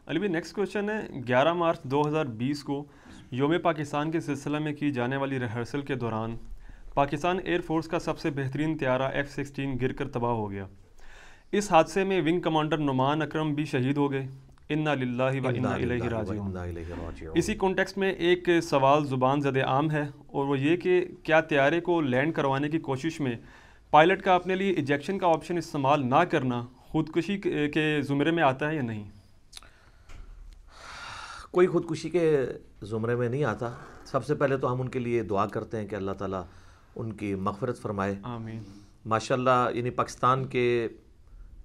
علی بھائی next question ہے 11 مارچ 2020 کو یوم پاکستان کے سلسلہ میں کی جانے والی ریہرسل کے دوران پاکستان ایئر فورس کا سب سے بہترین طیارہ F-16 گر کر تباہ ہو گیا. اس حادثے میں ونگ کمانڈر نعمان اکرم بھی شہید ہو گئے. انا للہ و انا الیہ راجعون. اسی کانٹیکسٹ میں ایک سوال زبان زد عام ہے اور وہ یہ کہ کیا طیارے کو لینڈ کروانے کی کوشش میں پائلٹ کا اپنے لیے ایجیکشن کا آپشن استعمال نہ کرنا خودکشی کے زمرے میں آتا ہے یا نہیں؟ کوئی خودکشی کے زمرے میں نہیں آتا. سب سے پہلے تو ہم ان کے لیے دعا کرتے ہیں کہ اللہ تعالیٰ ان کی مغفرت فرمائے. آمین. ماشاءاللہ یعنی پاکستان کے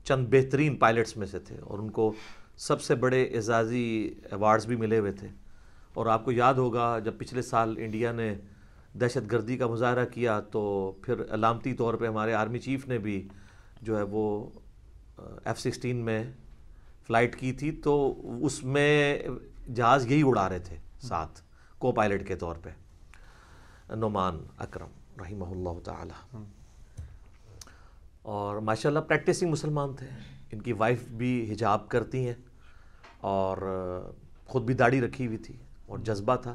چند بہترین پائلٹس میں سے تھے اور ان کو سب سے بڑے اعزازی ایوارڈز بھی ملے ہوئے تھے. اور آپ کو یاد ہوگا جب پچھلے سال انڈیا نے دہشت گردی کا مظاہرہ کیا تو پھر علامتی طور پہ ہمارے آرمی چیف نے بھی جو ہے وہ F-16 میں فلائٹ کی تھی, تو اس میں جہاز یہی اڑا رہے تھے ساتھ کو پائلٹ کے طور پہ نعمان اکرم رحمہ اللہ تعالی. اور ماشاءاللہ پریکٹسنگ مسلمان تھے. ان کی وائف بھی حجاب کرتی ہیں اور خود بھی داڑھی رکھی ہوئی تھی اور جذبہ تھا.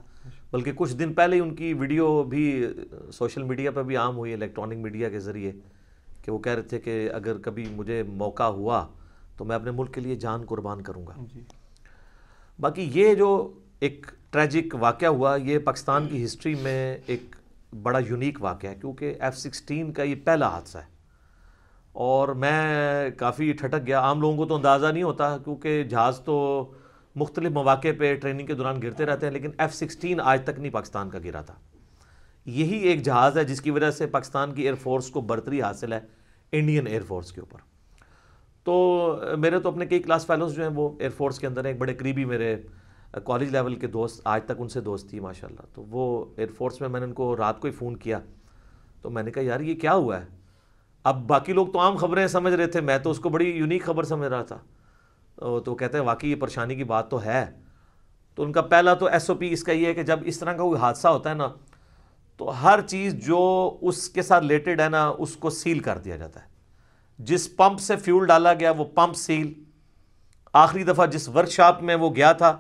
بلکہ کچھ دن پہلے ان کی ویڈیو بھی سوشل میڈیا پہ بھی عام ہوئی, الیکٹرانک میڈیا کے ذریعے, کہ وہ کہہ رہے تھے کہ اگر کبھی مجھے موقع ہوا تو میں اپنے ملک کے لیے جان قربان کروں گا. باقی یہ جو ایک ٹریجک واقعہ ہوا یہ پاکستان کی ہسٹری میں ایک بڑا یونیک واقعہ ہے, کیونکہ F-16 کا یہ پہلا حادثہ ہے. اور میں کافی ٹھٹک گیا. عام لوگوں کو تو اندازہ نہیں ہوتا کیونکہ جہاز تو مختلف مواقع پہ ٹریننگ کے دوران گرتے رہتے ہیں, لیکن F-16 آج تک نہیں پاکستان کا گرا تھا. یہی ایک جہاز ہے جس کی وجہ سے پاکستان کی ایئر فورس کو برتری حاصل ہے انڈین ایئر فورس کے اوپر. تو میرے تو اپنے کئی کلاس فیلوز جو ہیں وہ ایئر فورس کے اندر ہیں. ایک بڑے قریبی میرے کالج لیول کے دوست, آج تک ان سے دوستی ماشاءاللہ. تو وہ ایئر فورس میں نے ان کو رات کو ہی فون کیا تو میں نے کہا یار یہ کیا ہوا ہے. اب باقی لوگ تو عام خبریں سمجھ رہے تھے, میں تو اس کو بڑی یونیک خبر سمجھ رہا تھا. تو کہتے ہیں واقعی یہ پریشانی کی بات تو ہے. تو ان کا پہلا تو SOP اس کا یہ ہے کہ جب اس طرح کا کوئی حادثہ ہوتا ہے نا تو ہر چیز جو اس کے ساتھ ریلیٹڈ ہے نا اس کو سیل کر دیا جاتا ہے. جس پمپ سے فیول ڈالا گیا وہ پمپ سیل, آخری دفعہ جس ورکشاپ میں وہ گیا تھا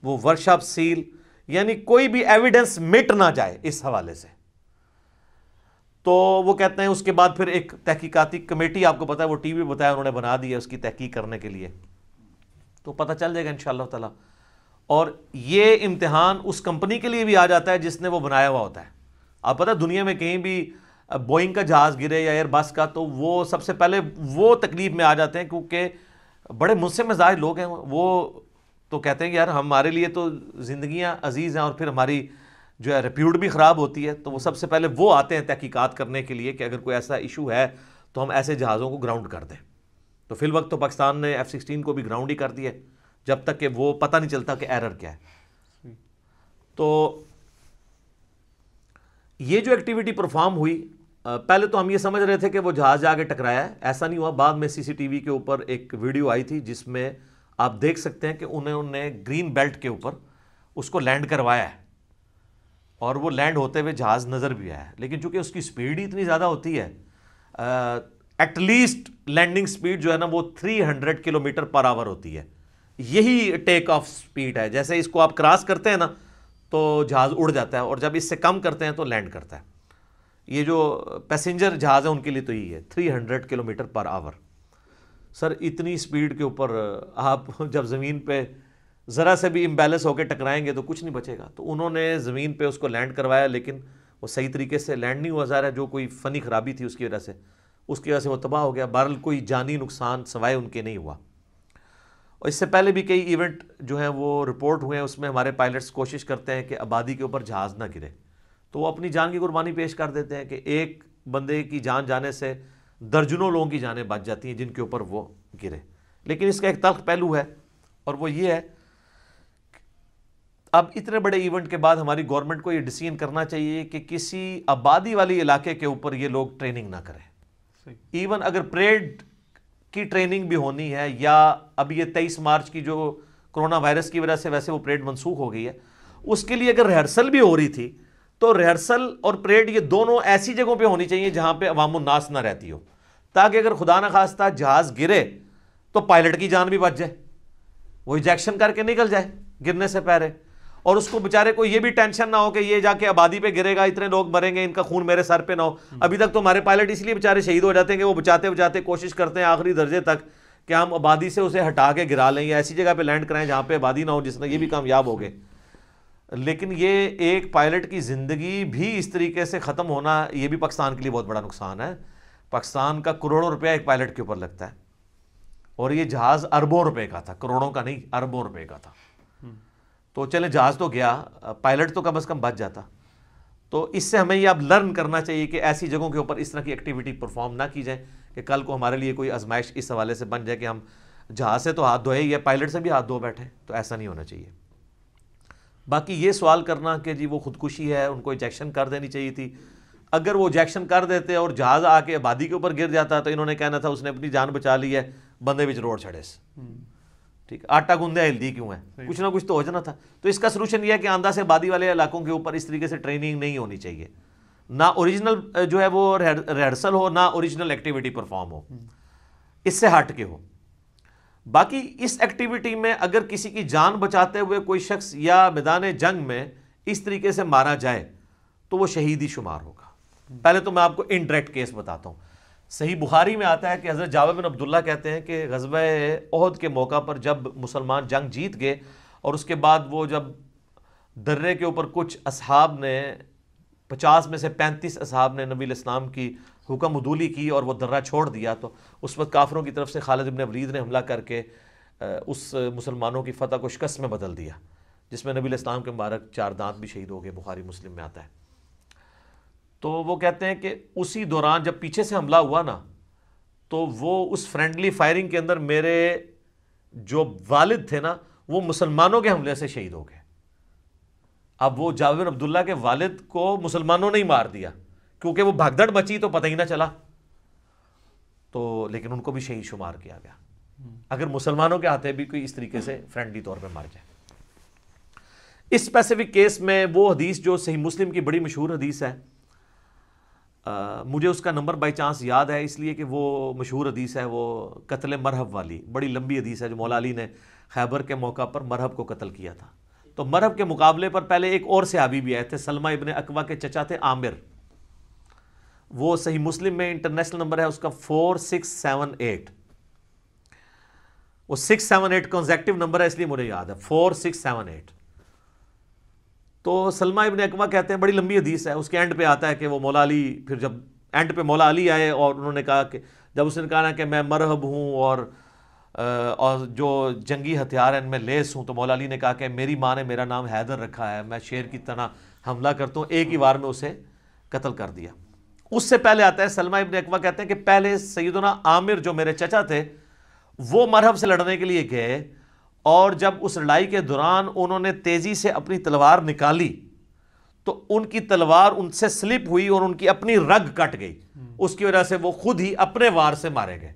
وہ ورکشاپ سیل, یعنی کوئی بھی ایویڈنس مٹ نہ جائے اس حوالے سے. تو وہ کہتے ہیں اس کے بعد پھر ایک تحقیقاتی کمیٹی, آپ کو پتا ہے وہ ٹی وی بتایا انہوں نے بنا دی ہے اس کی تحقیق کرنے کے لیے, تو پتہ چل جائے گا انشاءاللہ تعالی. اور یہ امتحان اس کمپنی کے لیے بھی آ جاتا ہے جس نے وہ بنایا ہوا ہوتا ہے. آپ پتہ دنیا میں کہیں بھی بوئنگ کا جہاز گرے یا ایئر بس کا تو وہ سب سے پہلے وہ تکلیف میں آ جاتے ہیں, کیونکہ بڑے منصف مزاج لوگ ہیں. وہ تو کہتے ہیں کہ یار ہمارے لیے تو زندگیاں عزیز ہیں اور پھر ہماری جو ہے ریپیوٹ بھی خراب ہوتی ہے. تو وہ سب سے پہلے وہ آتے ہیں تحقیقات کرنے کے لیے کہ اگر کوئی ایسا ایشو ہے تو ہم ایسے جہازوں کو گراؤنڈ کر دیں. تو فی الوقت تو پاکستان نے F-16 کو بھی گراؤنڈ ہی کر دیا جب تک کہ وہ پتہ نہیں چلتا کہ ایرر کیا ہے. تو یہ جو ایکٹیویٹی پرفارم ہوئی, پہلے تو ہم یہ سمجھ رہے تھے کہ وہ جہاز جا کے ٹکرایا ہے, ایسا نہیں ہوا. بعد میں CCTV کے اوپر ایک ویڈیو آئی تھی جس میں آپ دیکھ سکتے ہیں کہ انہوں نے گرین بیلٹ کے اوپر اس کو لینڈ کروایا ہے اور وہ لینڈ ہوتے ہوئے جہاز نظر بھی آیا ہے. لیکن چونکہ اس کی سپیڈ ہی اتنی زیادہ ہوتی ہے, ایٹ لیسٹ لینڈنگ سپیڈ جو ہے نا وہ 300 کلومیٹر پر آور ہوتی ہے. یہی ٹیک آف سپیڈ ہے. جیسے اس کو آپ کراس کرتے ہیں نا تو جہاز اڑ جاتا ہے, اور جب اس سے کم کرتے ہیں تو لینڈ کرتا ہے. یہ جو پیسنجر جہاز ہے ان کے لیے تو یہی ہے 300 کلومیٹر پر آور. سر اتنی سپیڈ کے اوپر آپ جب زمین پہ ذرا سے بھی امبیلنس ہو کے ٹکرائیں گے تو کچھ نہیں بچے گا. تو انہوں نے زمین پہ اس کو لینڈ کروایا, لیکن وہ صحیح طریقے سے لینڈ نہیں ہوا. ظاہر ہے جو کوئی فنی خرابی تھی اس کی وجہ سے وہ تباہ ہو گیا. بہرحال کوئی جانی نقصان سوائے ان کے نہیں ہوا. اور اس سے پہلے بھی کئی ایونٹ جو ہیں وہ رپورٹ ہوئے ہیں, اس میں ہمارے پائلٹس کوشش کرتے ہیں کہ آبادی کے اوپر جہاز نہ گرے, تو وہ اپنی جان کی قربانی پیش کر دیتے ہیں کہ ایک بندے کی جان جانے سے درجنوں لوگوں کی جانیں بچ جاتی ہیں جن کے اوپر وہ گرے. لیکن اس کا ایک تلخ پہلو ہے, اور وہ یہ ہے اب اتنے بڑے ایونٹ کے بعد ہماری گورنمنٹ کو یہ ڈیسیژن کرنا چاہیے کہ کسی آبادی والی علاقے کے اوپر یہ لوگ ٹریننگ نہ کریں. ایون اگر پریڈ کی ٹریننگ بھی ہونی ہے, یا اب یہ 23 مارچ کی جو کرونا وائرس کی وجہ سے ویسے وہ پریڈ منسوخ ہو گئی ہے, اس کے لیے اگر ریہرسل بھی ہو رہی تھی تو ریہرسل اور پریڈ یہ دونوں ایسی جگہوں پہ ہونی چاہیے جہاں پہ عوام الناس نہ رہتی ہو, تاکہ اگر خدا نخواستہ جہاز گرے تو پائلٹ کی جان بھی بچ جائے. وہ ایجیکشن کر کے نکل جائے گرنے سے پہلے، اور اس کو بیچارے کو یہ بھی ٹینشن نہ ہو کہ یہ جا کے آبادی پہ گرے گا، اتنے لوگ مریں گے، ان کا خون میرے سر پہ نہ ہو۔ ابھی تک تو ہمارے پائلٹ اس لیے بیچارے شہید ہو جاتے ہیں کہ وہ بچاتے بچاتے کوشش کرتے ہیں آخری درجے تک کہ ہم آبادی سے اسے ہٹا کے گرا لیں یا ایسی جگہ پہ لینڈ کرائیں جہاں پہ آبادی نہ ہو، جس میں یہ بھی کامیاب ہو گئے۔ لیکن یہ ایک پائلٹ کی زندگی بھی اس طریقے سے ختم ہونا، یہ بھی پاکستان کے لیے بہت بڑا نقصان ہے۔ پاکستان کا کروڑوں روپیہ ایک پائلٹ کے اوپر لگتا ہے، اور یہ جہاز اربوں روپے کا تھا، کروڑوں کا نہیں، اربوں روپے کا تھا۔ تو چلیں جہاز تو گیا، پائلٹ تو کم از کم بچ جاتا۔ تو اس سے ہمیں یہ اب لرن کرنا چاہیے کہ ایسی جگہوں کے اوپر اس طرح کی ایکٹیویٹی پرفارم نہ کی جائے کہ کل کو ہمارے لیے کوئی آزمائش اس حوالے سے بن جائے کہ ہم جہاز سے تو ہاتھ دھوئے یا پائلٹ سے بھی ہاتھ دھو بیٹھے، تو ایسا نہیں ہونا چاہیے۔ باقی یہ سوال کرنا کہ جی وہ خودکشی ہے، ان کو ایجیکشن کر دینی چاہیے تھی، اگر وہ ایجیکشن کر دیتے اور جہاز آ کے آبادی کے اوپر گر جاتا تو انہوں نے کہنا تھا اس نے اپنی جان بچا لی ہے، بندے وچ روڑ چھڑے سے، ٹھیک، آٹا گوندے ہلدی کیوں ہے، کچھ نہ کچھ تو ہو جانا تھا۔ تو اس کا سلوشن یہ ہے کہ آندہ سے آبادی والے علاقوں کے اوپر اس طریقے سے ٹریننگ نہیں ہونی چاہیے، نہ اوریجنل جو ہے وہ ریہرسل ہو، نہ اوریجنل ایکٹیویٹی پرفارم ہو، اس سے ہٹ کے ہو۔ باقی اس ایکٹیویٹی میں اگر کسی کی جان بچاتے ہوئے کوئی شخص یا میدان جنگ میں اس طریقے سے مارا جائے تو وہ شہید ہی شمار ہوگا۔ پہلے تو میں آپ کو انڈائریکٹ کیس بتاتا ہوں۔ صحیح بخاری میں آتا ہے کہ حضرت جابر بن عبداللہ کہتے ہیں کہ غزوہ احد کے موقع پر جب مسلمان جنگ جیت گئے اور اس کے بعد وہ جب درے کے اوپر کچھ اصحاب نے 50 میں سے 35 اصحاب نے نبی علیہ السلام کی حکم عدولی کی اور وہ درہ چھوڑ دیا، تو اس وقت کافروں کی طرف سے خالد بن ولید نے حملہ کر کے اس مسلمانوں کی فتح کو شکست میں بدل دیا، جس میں نبی علیہ السلام کے مبارک 4 دانت بھی شہید ہو گئے، بخاری مسلم میں آتا ہے۔ تو وہ کہتے ہیں کہ اسی دوران جب پیچھے سے حملہ ہوا نا، تو وہ اس فرینڈلی فائرنگ کے اندر میرے جو والد تھے نا وہ مسلمانوں کے حملے سے شہید ہو گئے۔ اب وہ جابر بن عبداللہ کے والد کو مسلمانوں نے ہی مار دیا، کیونکہ وہ بھگدڑ مچی تو پتہ ہی نہ چلا، تو لیکن ان کو بھی شہید شمار کیا گیا اگر مسلمانوں کے ہاتھے بھی کوئی اس طریقے سے فرینڈلی طور پہ مار جائے۔ اس اسپیسیفک کیس میں وہ حدیث جو صحیح مسلم کی بڑی مشہور حدیث ہے، مجھے اس کا نمبر بائی چانس یاد ہے اس لیے کہ وہ مشہور حدیث ہے، وہ قتل مرہب والی بڑی لمبی حدیث ہے جو مولا علی نے خیبر کے موقع پر مرہب کو قتل کیا تھا۔ تو مرہب کے مقابلے پر پہلے ایک اور صحابی بھی آئے تھے، سلمہ ابن اکوع کے چچا تھے عامر، وہ صحیح مسلم میں انٹرنیشنل نمبر ہے اس کا 4678، وہ 678 کنزیکٹیو نمبر ہے اس لیے مجھے یاد ہے 4678۔ تو سلمہ ابن اکوع کہتے ہیں، بڑی لمبی حدیث ہے، اس کے اینڈ پہ آتا ہے کہ وہ مولا علی، پھر جب اینڈ پہ مولا علی آئے اور انہوں نے کہا کہ جب اس نے کہا کہ میں مرہب ہوں اور جو جنگی ہتھیار ہیں ان میں لیس ہوں، تو مولا علی نے کہا کہ میری ماں نے میرا نام حیدر رکھا ہے، میں شیر کی طرح حملہ کرتا ہوں، ایک ہی وار میں اسے قتل کر دیا۔ اس سے پہلے آتا ہے سلمہ ابن اکوع کہتے ہیں کہ پہلے سیدنا عامر جو میرے چچا تھے وہ مرہب سے لڑنے کے لیے گئے، اور جب اس لڑائی کے دوران انہوں نے تیزی سے اپنی تلوار نکالی تو ان کی تلوار ان سے سلپ ہوئی اور ان کی اپنی رگ کٹ گئی، اس کی وجہ سے وہ خود ہی اپنے وار سے مارے گئے۔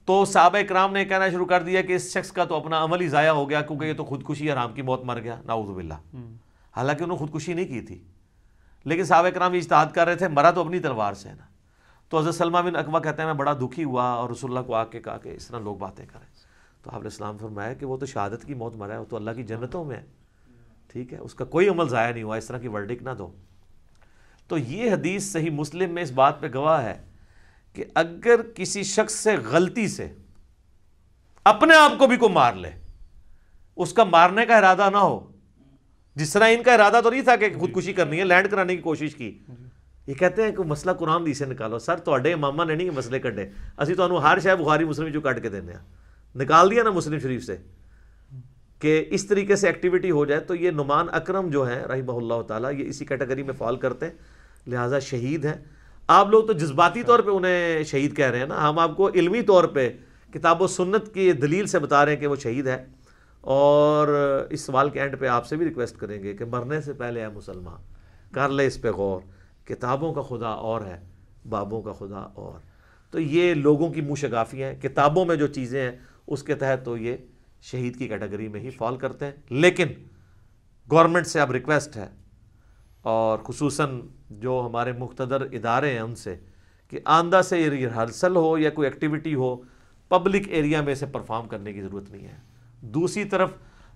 تو صحابہ اکرام نے کہنا شروع کر دیا کہ اس شخص کا تو اپنا عمل ہی ضائع ہو گیا، کیونکہ یہ تو خودکشی حرام کی موت مر گیا، نعوذ باللہ۔ حالانکہ انہوں نے خودکشی نہیں کی تھی، لیکن صحابہ اکرام اجتہاد کر رہے تھے، مرا تو اپنی تلوار سے ہے نا۔ تو حضرت سلمہ بن اکوع کہتے ہیں میں بڑا دکھی ہوا اور رسول اللہ کو آ کے کہا کہ اس طرح لوگ باتیں کریں، تو آپ علیہ السلام فرمایا کہ وہ تو شہادت کی موت مرا ہے، وہ تو اللہ کی جنتوں میں ہے، ٹھیک ہے، اس کا کوئی عمل ضائع نہیں ہوا، اس طرح کی ورڈک نہ دو۔ تو یہ حدیث صحیح مسلم میں اس بات پہ گواہ ہے کہ اگر کسی شخص سے غلطی سے اپنے آپ کو بھی کوئی مار لے، اس کا مارنے کا ارادہ نہ ہو، جس طرح ان کا ارادہ تو نہیں تھا کہ خودکشی کرنی ہے، لینڈ کرانے کی کوشش کی، یہ کہتے ہیں کہ مسئلہ قرآن دی سے نکالو۔ سر تواڈے امامہ نے نہیں مسئلے کڈے، اسی تو ہر شے بخاری مسلم جو کٹ کے دینے ہیں، نکال دیا نا مسلم شریف سے کہ اس طریقے سے ایکٹیویٹی ہو جائے۔ تو یہ نعمان اکرم جو ہیں رحمہ اللہ تعالیٰ، یہ اسی کیٹیگری میں فال کرتے ہیں، لہٰذا شہید ہیں۔ آپ لوگ تو جذباتی طور پہ انہیں شہید کہہ رہے ہیں نا، ہم آپ کو علمی طور پہ کتاب و سنت کی دلیل سے بتا رہے ہیں کہ وہ شہید ہے۔ اور اس سوال کے اینڈ پہ آپ سے بھی ریکویسٹ کریں گے کہ مرنے سے پہلے ہے مسلمان کر لے اس پہ غور، کتابوں کا خدا اور ہے، بابوں کا خدا اور۔ تو یہ لوگوں کی منہ شگافی ہیں، کتابوں میں جو چیزیں ہیں اس کے تحت تو یہ شہید کی کیٹیگری میں ہی فال کرتے ہیں۔ لیکن گورنمنٹ سے اب ریکویسٹ ہے، اور خصوصاً جو ہمارے مقتدر ادارے ہیں ان سے، کہ آندہ سے ریہرسل ہو یا کوئی ایکٹیویٹی ہو، پبلک ایریا میں سے پرفارم کرنے کی ضرورت نہیں ہے۔ دوسری طرف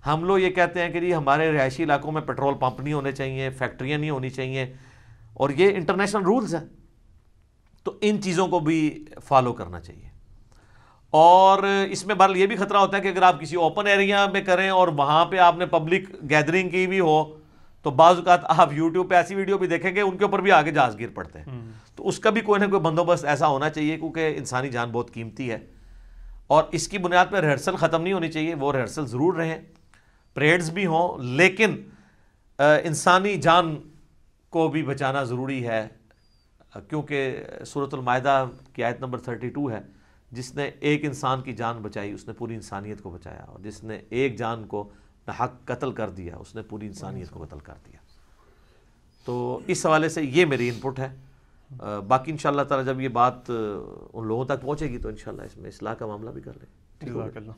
ہم لوگ یہ کہتے ہیں کہ جی ہمارے رہائشی علاقوں میں پیٹرول پمپ نہیں ہونے چاہیے، فیکٹریاں نہیں ہونی چاہیے، اور یہ انٹرنیشنل رولز ہیں، تو ان چیزوں کو بھی فالو کرنا چاہیے۔ اور اس میں بہرحال یہ بھی خطرہ ہوتا ہے کہ اگر آپ کسی اوپن ایریا میں کریں اور وہاں پہ آپ نے پبلک گیدرنگ کی بھی ہو تو بعض اوقات آپ یوٹیوب پہ ایسی ویڈیو بھی دیکھیں گے ان کے اوپر بھی آگے جہاز گیر پڑتے ہیں، تو اس کا بھی کوئی نہ کوئی بندوبست ایسا ہونا چاہیے، کیونکہ انسانی جان بہت قیمتی ہے، اور اس کی بنیاد پہ ریہرسل ختم نہیں ہونی چاہیے، وہ ریہرسل ضرور رہیں، پریڈز بھی ہوں، لیکن انسانی جان کو بھی بچانا ضروری ہے، کیونکہ سورۃ المائدہ کی آیت نمبر 32 ہے، جس نے ایک انسان کی جان بچائی اس نے پوری انسانیت کو بچایا، اور جس نے ایک جان کو ناحق قتل کر دیا اس نے پوری انسانیت کو قتل کر دیا۔ تو اس حوالے سے یہ میری انپٹ ہے۔ باقی انشاءاللہ تعالی جب یہ بات ان لوگوں تک پہنچے گی تو انشاءاللہ اس میں اصلاح کا معاملہ بھی کر لیں گے۔ جزاک اللہ۔